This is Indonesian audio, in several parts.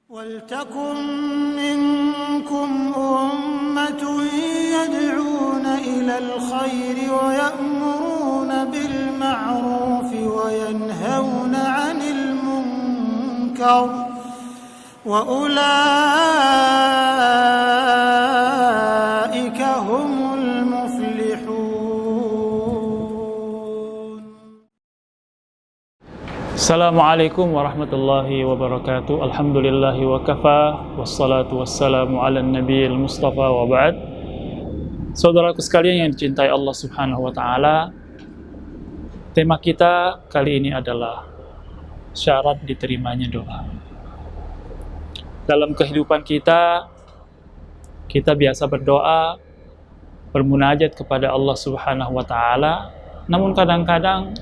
وَلْتَكُنْ مِنْكُمْ أُمَّةٌ يَدْعُونَ إِلَى الْخَيْرِ وَيَأْمُرُونَ بِالْمَعْرُوفِ وَيَنْهَوْنَ عَنِ الْمُنْكَرِ وَأُولَئِكَ هُمُ الْمُفْلِحُونَ. Assalamualaikum warahmatullahi wabarakatuh. Alhamdulillahi wa kafa, wassalatu wassalamu ala nabiyil mustafa wa ba'd. Saudaraku sekalian yang dicintai Allah subhanahu wa ta'ala, tema kita kali ini adalah syarat diterimanya doa. Dalam kehidupan kita biasa berdoa, bermunajat kepada Allah subhanahu wa ta'ala, namun kadang-kadang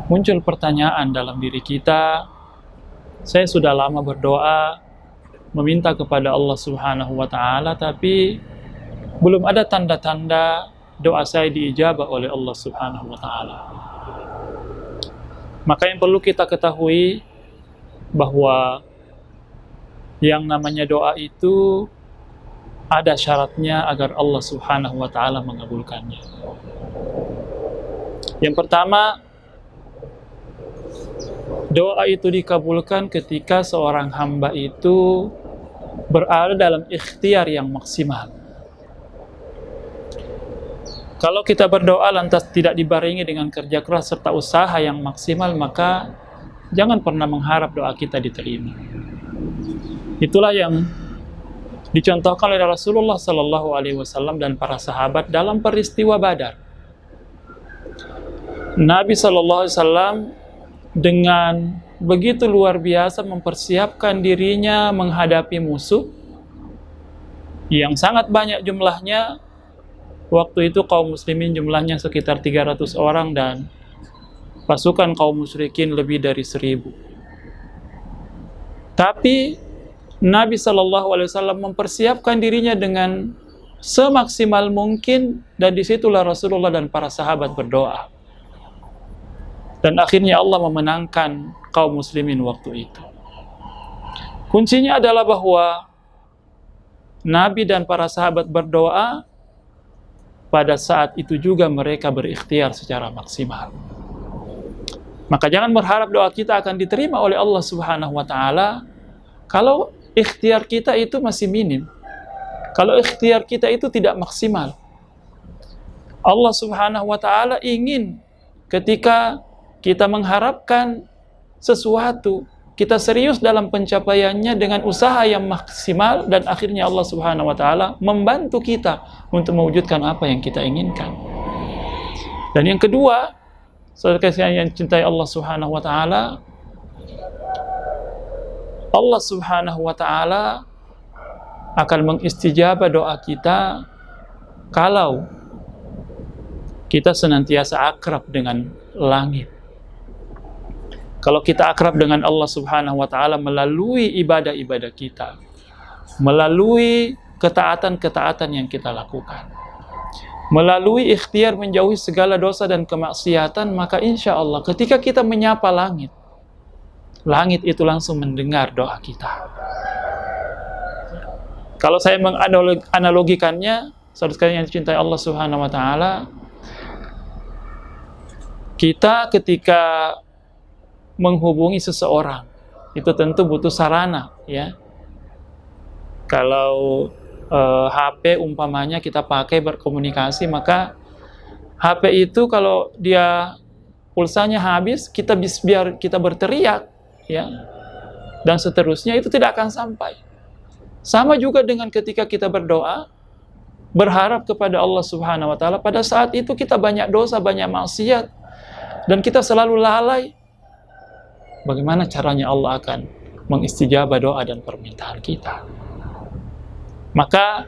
muncul pertanyaan dalam diri kita, saya sudah lama berdoa, meminta kepada Allah subhanahu wa ta'ala, tapi belum ada tanda-tanda doa saya diijabah oleh Allah subhanahu wa ta'ala. Maka yang perlu kita ketahui bahwa yang namanya doa itu ada syaratnya agar Allah subhanahu wa ta'ala mengabulkannya. Yang pertama, doa itu dikabulkan ketika seorang hamba itu berada dalam ikhtiar yang maksimal. Kalau kita berdoa lantas tidak dibarengi dengan kerja keras serta usaha yang maksimal, maka jangan pernah mengharap doa kita diterima. Itulah yang dicontohkan oleh Rasulullah Sallallahu Alaihi Wasallam dan para sahabat dalam peristiwa Badar. Nabi Sallallahu Alaihi Wasallam dengan begitu luar biasa mempersiapkan dirinya menghadapi musuh yang sangat banyak jumlahnya. Waktu itu kaum muslimin jumlahnya sekitar 300 orang dan pasukan kaum musyrikin lebih dari 1000. Tapi Nabi SAW mempersiapkan dirinya dengan semaksimal mungkin, dan disitulah Rasulullah dan para sahabat berdoa. Dan akhirnya Allah memenangkan kaum muslimin waktu itu. Kuncinya adalah bahwa Nabi dan para sahabat berdoa, pada saat itu juga mereka berikhtiar secara maksimal. Maka jangan berharap doa kita akan diterima oleh Allah Subhanahu wa ta'ala kalau ikhtiar kita itu masih minim. Kalau ikhtiar kita itu tidak maksimal. Allah Subhanahu wa ta'ala ingin ketika kita mengharapkan sesuatu, kita serius dalam pencapaiannya dengan usaha yang maksimal, dan akhirnya Allah Subhanahu wa ta'ala membantu kita untuk mewujudkan apa yang kita inginkan. Dan yang kedua, saudara yang cintai Allah Subhanahu wa ta'ala, Allah Subhanahu wa ta'ala akan mengistijabah doa kita kalau kita senantiasa akrab dengan langit. Kalau kita akrab dengan Allah Subhanahu wa ta'ala melalui ibadah-ibadah kita, melalui ketaatan-ketaatan yang kita lakukan, melalui ikhtiar menjauhi segala dosa dan kemaksiatan, maka insya Allah ketika kita menyapa langit, langit itu langsung mendengar doa kita. Kalau saya menganalogikannya, saudara sekalian yang dicintai Allah Subhanahu wa ta'ala, kita ketika menghubungi seseorang itu tentu butuh sarana, ya. Kalau HP umpamanya kita pakai berkomunikasi, maka HP itu kalau dia pulsanya habis, biar kita berteriak, ya, dan seterusnya, itu tidak akan sampai. Sama juga dengan ketika kita berdoa, berharap kepada Allah Subhanahu wa ta'ala, pada saat itu kita banyak dosa, banyak maksiat, dan kita selalu lalai. Bagaimana caranya Allah akan mengistijabah doa dan permintaan kita? Maka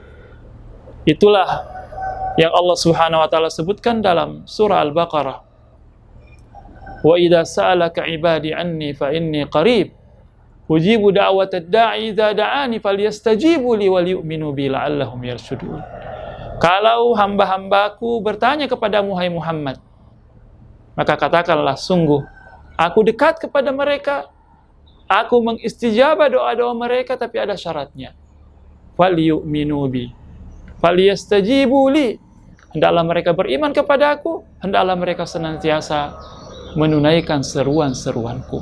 itulah yang Allah Subhanahu wa ta'ala sebutkan dalam surah Al-Baqarah. Wa idza sa'alaka 'ibadi 'anni fa inni qarib ujibu da'watad da'i idza da'ani falyastajibu li wa liyu'minu bi la'allahum yarshudun. Kalau hamba-hambaku bertanya kepadamu, hai Muhammad, maka katakanlah, sungguh aku dekat kepada mereka Aku mengistijabah doa-doa mereka, tapi ada syaratnya. Falyu'minu bi, falyastajibu li. Hendaklah mereka beriman kepada aku, hendaklah mereka senantiasa menunaikan seruan-seruanku.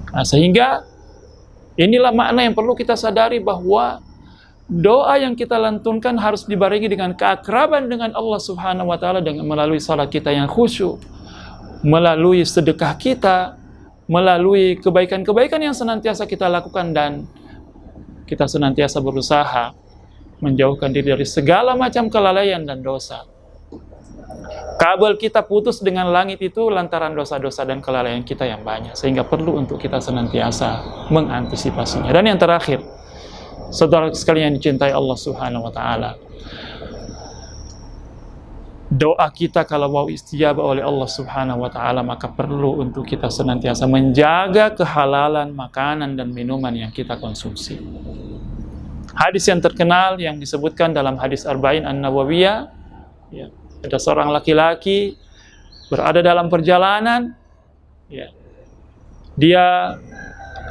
Nah, sehingga inilah makna yang perlu kita sadari, bahwa doa yang kita lantunkan harus dibarengi dengan keakraban dengan Allah Subhanahu wa taala, dengan melalui salat kita yang khusyuk, melalui sedekah kita, melalui kebaikan-kebaikan yang senantiasa kita lakukan, dan kita senantiasa berusaha menjauhkan diri dari segala macam kelalaian dan dosa. Kabel kita putus dengan langit itu lantaran dosa-dosa dan kelalaian kita yang banyak, sehingga perlu untuk kita senantiasa mengantisipasinya. Dan yang terakhir, saudara sekalian yang dicintai Allah Subhanahu wa taala, doa kita kalau mau istijabah oleh Allah Subhanahu wa taala, maka perlu untuk kita senantiasa menjaga kehalalan makanan dan minuman yang kita konsumsi. Hadis yang terkenal yang disebutkan dalam hadis Arba'in An-Nawawiyah, ya, ada seorang laki-laki berada dalam perjalanan, ya, dia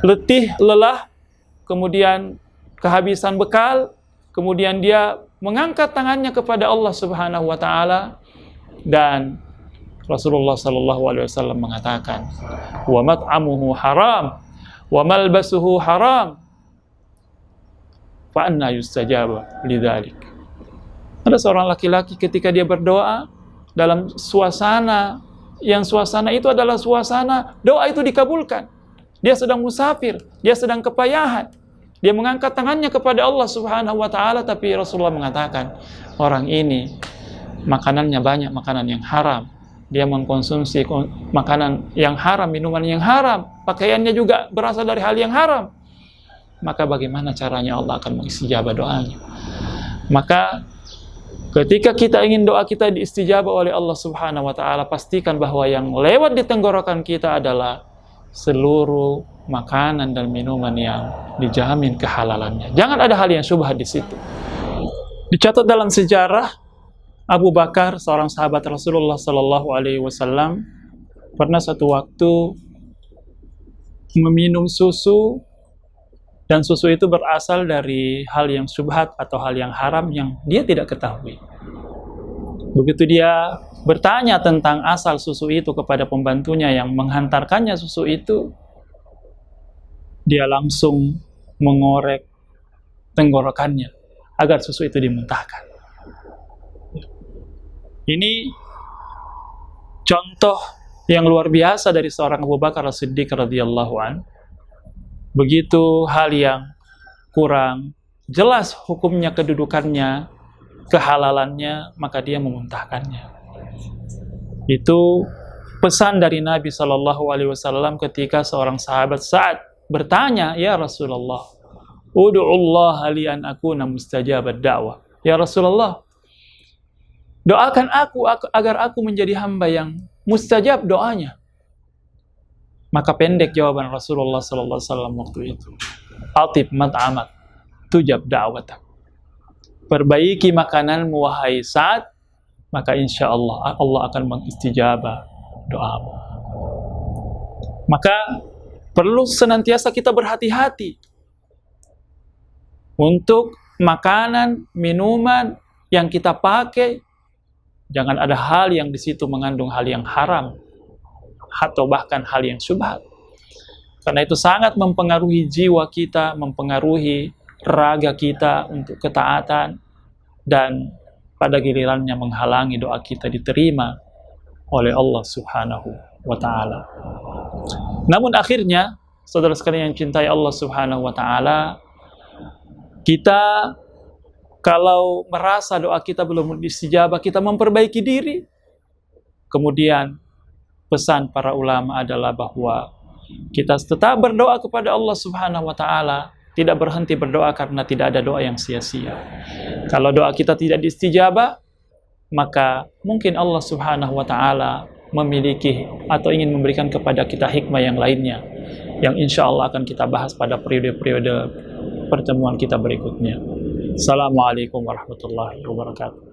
letih, lelah, kemudian kehabisan bekal, kemudian dia mengangkat tangannya kepada Allah Subhanahu wa taala, dan Rasulullah sallallahu alaihi wasallam mengatakan, "Wa mat'amuhu haram, wa malbasuhu haram, fa anna yustajabu lidzalik." Ada seorang laki-laki ketika dia berdoa dalam suasana itu adalah suasana doa itu dikabulkan. Dia sedang musafir, dia sedang kepayahan. Dia mengangkat tangannya kepada Allah Subhanahu wa taala, tapi Rasulullah mengatakan, orang ini makanannya banyak makanan yang haram. Dia mengkonsumsi makanan yang haram, minuman yang haram, pakaiannya juga berasal dari hal yang haram. Maka bagaimana caranya Allah akan mengistijabah doanya? Maka ketika kita ingin doa kita diistijabah oleh Allah Subhanahu wa taala, pastikan bahwa yang lewat di tenggorokan kita adalah seluruh makanan dan minuman yang dijamin kehalalannya. Jangan ada hal yang syubhat di situ. Dicatat dalam sejarah, Abu Bakar, seorang sahabat Rasulullah sallallahu alaihi wasallam, pernah satu waktu meminum susu, dan susu itu berasal dari hal yang syubhat atau hal yang haram yang dia tidak ketahui. Begitu dia bertanya tentang asal susu itu kepada pembantunya yang menghantarkannya susu itu, dia langsung mengorek tenggorokannya agar susu itu dimuntahkan. Ini contoh yang luar biasa dari seorang Abu Bakar As-Siddiq radhiyallahu an. Begitu hal yang kurang jelas hukumnya, kedudukannya, kehalalannya, maka dia memuntahkannya. Itu pesan dari Nabi Shallallahu Alaihi Wasallam ketika seorang sahabat Sa'ad bertanya, "Ya Rasulullah, ud'ullah li an akuna mustajabad da'wah." Ya Rasulullah, doakan aku agar aku menjadi hamba yang mustajab doanya. Maka pendek jawaban Rasulullah Sallallahu Alaihi Wasallam waktu itu, "Atib mat'amak, tujab da'watak." Perbaiki makananmu wahai Sa'ad, maka insya Allah Allah akan mengistijabah doamu. Maka perlu senantiasa kita berhati-hati untuk makanan, minuman yang kita pakai. Jangan ada hal yang di situ mengandung hal yang haram atau bahkan hal yang syubhat. Karena itu sangat mempengaruhi jiwa kita, mempengaruhi raga kita untuk ketaatan, dan pada gilirannya menghalangi doa kita diterima oleh Allah Subhanahu wa taala. Namun akhirnya, saudara sekalian yang cintai Allah Subhanahu wa taala, kita kalau merasa doa kita belum diistijabah, kita memperbaiki diri. Kemudian pesan para ulama adalah bahwa kita tetap berdoa kepada Allah Subhanahu wa taala, tidak berhenti berdoa karena tidak ada doa yang sia-sia. Kalau doa kita tidak diistijabah, maka mungkin Allah Subhanahu wa taala memiliki atau ingin memberikan kepada kita hikmah yang lainnya, yang insya Allah akan kita bahas pada periode-periode pertemuan kita berikutnya. Assalamualaikum warahmatullahi wabarakatuh.